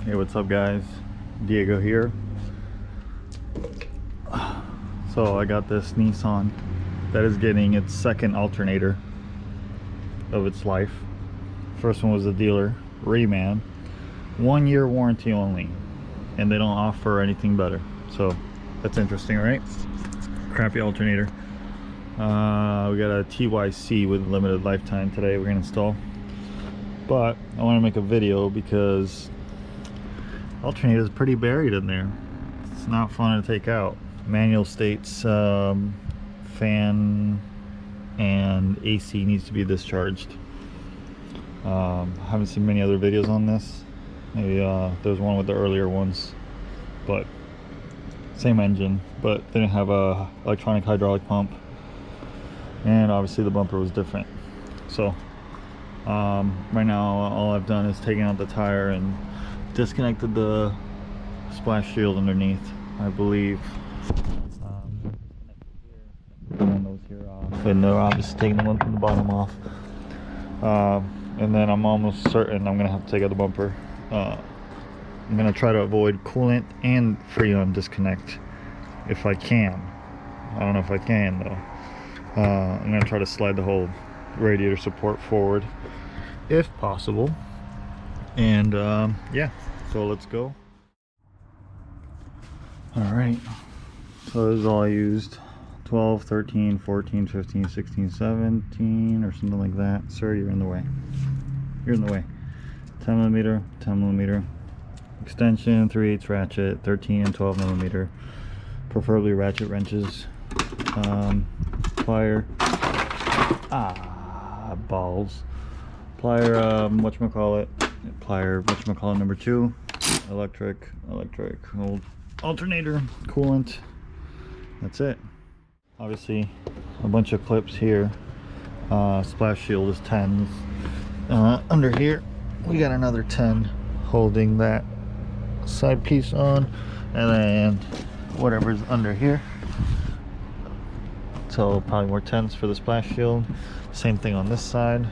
Hey, what's up guys? Diego here. So I got this Nissan that is getting its second alternator of its life. First one was a dealer, reman, 1 year warranty only, and they don't offer anything better. So that's interesting, right? Crappy alternator. We got a TYC with limited lifetime today we're gonna install. But I want to make a video because alternator is pretty buried in there. It's not fun to take out. Manual states fan and AC needs to be discharged. Haven't seen many other videos on this. Maybe there's one with the earlier ones, but same engine, but they didn't have a electronic hydraulic pump, and obviously the bumper was different. So right now all I've done is taken out the tire and disconnected the splash shield underneath, I believe. Pulling those here off, and they're obviously taking the one from the bottom off. And then I'm almost certain I'm gonna have to take out the bumper. I'm gonna try to avoid coolant and freon disconnect if I can. I don't know if I can though. I'm gonna try to slide the whole radiator support forward if possible. And yeah, so let's go. All right, so this is all I used. 12, 13, 14, 15, 16, 17 or something like that. Sir, you're in the way. You're in the way. 10 millimeter, 10 millimeter extension, 3/8 ratchet, 13 and 12 millimeter, preferably ratchet wrenches. Plier, balls. Plier, whatchamacallit, number 2. Electric, old alternator, coolant. That's it. Obviously a bunch of clips here. Splash shield is 10s. Under here we got another 10 holding that side piece on, and then whatever's under here, so probably more 10s for the splash shield. Same thing on this side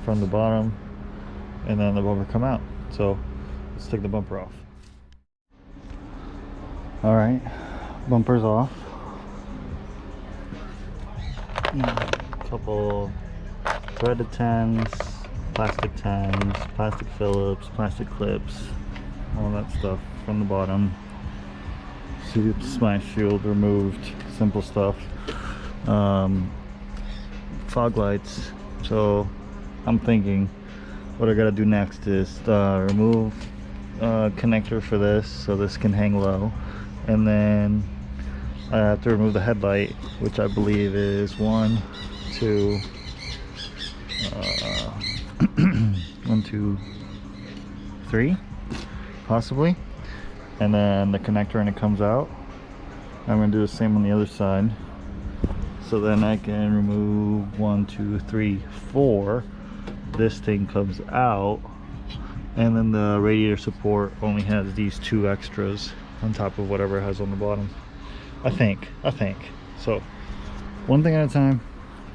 from the bottom, and then the bumper come out. So let's take the bumper off. All right, bumper's off. Couple threaded 10s, plastic 10s, plastic Phillips, plastic clips, all that stuff from the bottom. See the splash shield removed, simple stuff. Fog lights. So I'm thinking what I gotta do next is remove connector for this so this can hang low, and then I have to remove the headlight, which I believe is 1, 2, 1, 2, 3, possibly, and then the connector, and it comes out. I'm gonna do the same on the other side, so then I can remove 1, 2, 3, 4. This thing comes out, and then the radiator support only has these 2 extras on top of whatever it has on the bottom. I think. So one thing at a time.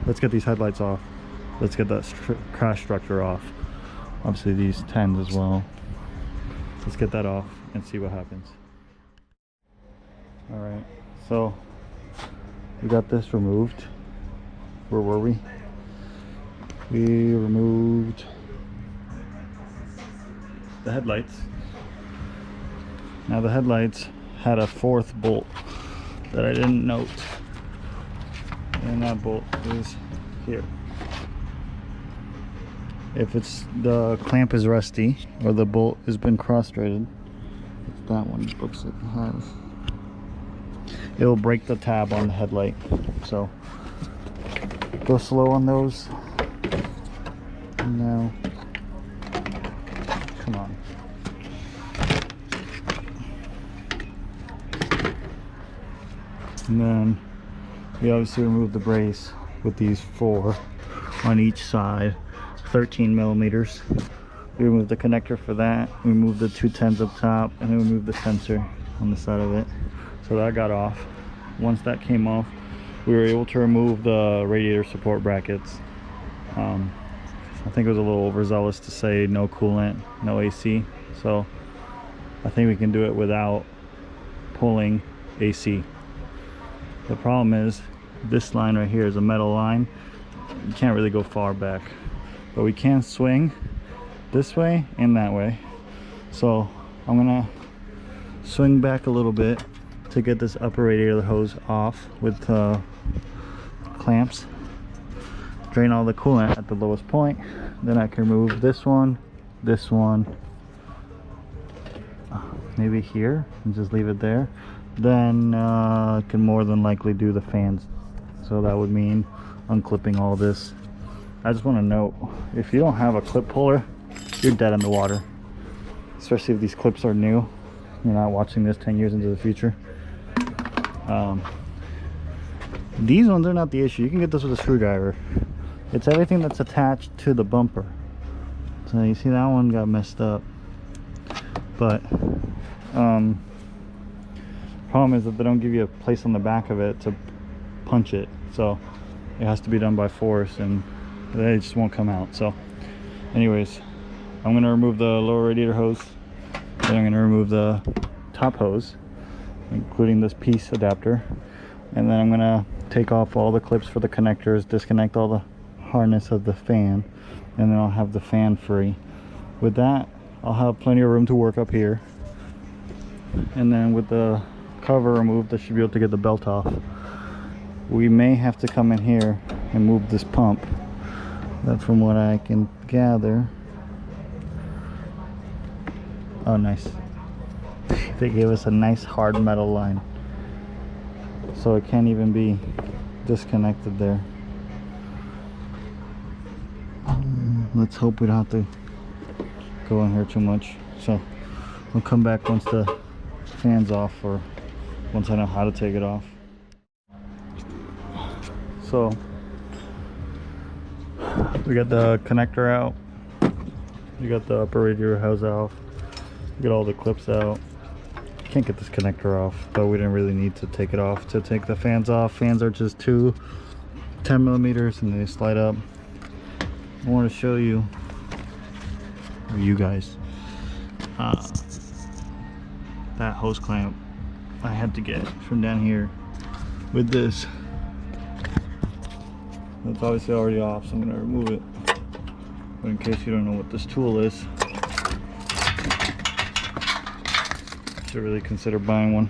Let's get these headlights off. Let's get that crash structure off. Obviously these 10s as well. Let's get that off and see what happens. All right, so we got this removed. Where were we? We removed the headlights. Now the headlights had a 4th bolt that I didn't note, and that bolt is here. If the clamp is rusty or the bolt has been cross-threaded, it's that one books it has, it will break the tab on the headlight. So go slow on those. Now come on. And then we obviously remove the brace with these 4 on each side, 13 millimeters. We remove the connector for that. We remove the 2 10s up top, and then we remove the sensor on the side of it. So that got off. Once that came off, we were able to remove the radiator support brackets. I think it was a little overzealous to say no coolant, no AC. So I think we can do it without pulling AC. The problem is this line right here is a metal line. You can't really go far back, but we can swing this way and that way. So I'm gonna swing back a little bit to get this upper radiator hose off with clamps, drain all the coolant at the lowest point. Then I can remove this one, maybe here, and just leave it there. Then I can more than likely do the fans. So that would mean unclipping all this. I just want to note, if you don't have a clip puller, you're dead in the water. Especially if these clips are new. You're not watching this 10 years into the future. These ones are not the issue. You can get this with a screwdriver. It's everything that's attached to the bumper. So you see that one got messed up. But problem is that they don't give you a place on the back of it to punch it. So it has to be done by force, and they just won't come out. So anyways, I'm going to remove the lower radiator hose. Then I'm going to remove the top hose, including this piece adapter. And then I'm going to take off all the clips for the connectors, disconnect all the harness of the fan, and then I'll have the fan free. With that, I'll have plenty of room to work up here. And then with the cover removed, I should be able to get the belt off. We may have to come in here and move this pump. But from what I can gather, oh nice, they gave us a nice hard metal line, so it can't even be disconnected there. Let's hope we don't have to go in here too much. So we'll come back once the fan's off, or once I know how to take it off. So we got the connector out, we got the upper radiator hose off, we got all the clips out. Can't get this connector off, but we didn't really need to take it off to take the fans off. Fans are just two 10mm and they slide up. I want to show you, or you guys, that hose clamp I had to get from down here with this. It's obviously already off, so I'm going to remove it. But in case you don't know what this tool is, you should really consider buying one.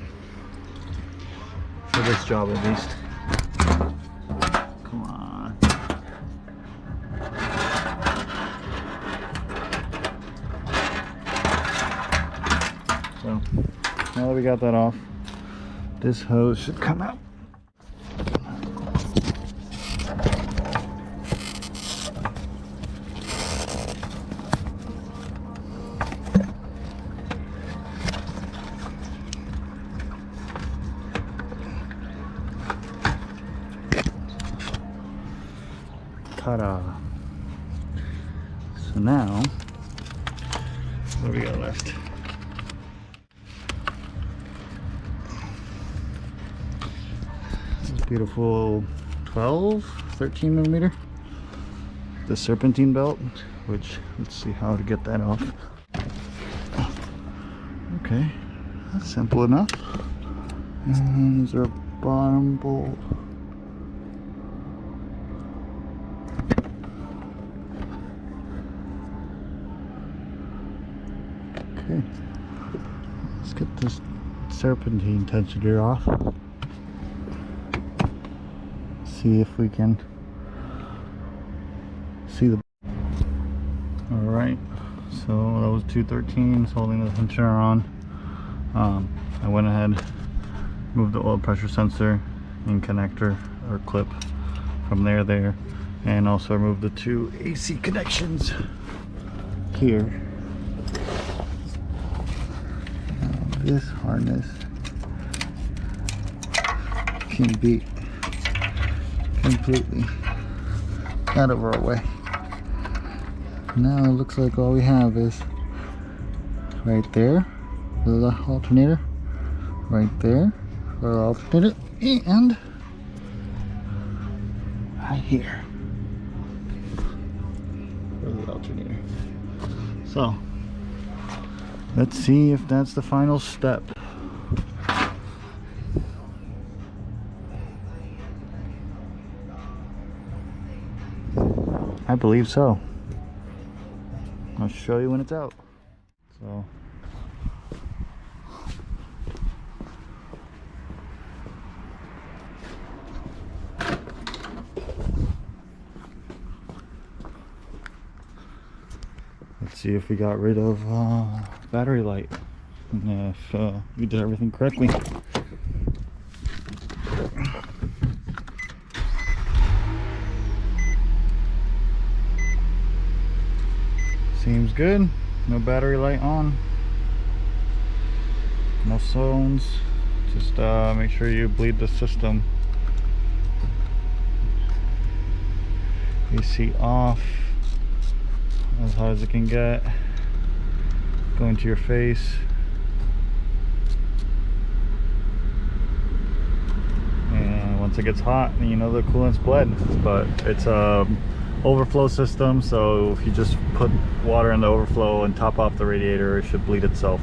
For this job at least. Come on. So, now that we got that off, this hose should come out. Ta-da. So now, what do we got left? This beautiful 13mm. The serpentine belt, which, let's see how to get that off. Okay, that's simple enough. And is there a bottom bolt? Okay, let's get this serpentine tensioner off. See if we can see the. All right, so that was 213s holding the tensioner on. I went ahead, moved the oil pressure sensor and connector or clip from there, and also removed the two AC connections here. This harness can be completely out of our way. Now it looks like all we have is right there for the alternator, right there for the alternator, and right here for the alternator. So Let's see if that's the final step. I believe so. I'll show you when it's out. So let's see if we got rid of battery light and if we did everything correctly. Seems good. No battery light on. No zones. Just make sure you bleed the system. AC off. As hot as it can get. Go into your face. And once it gets hot, you know the coolant's bled. But it's a overflow system, so if you just put water in the overflow and top off the radiator, it should bleed itself.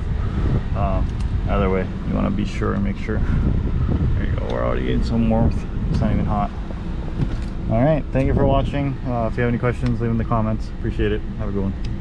Either way, you want to be sure and make sure. There you go, we're already getting some warmth. It's not even hot. All right, thank you for watching. If you have any questions, leave them in the comments. Appreciate it. Have a good one.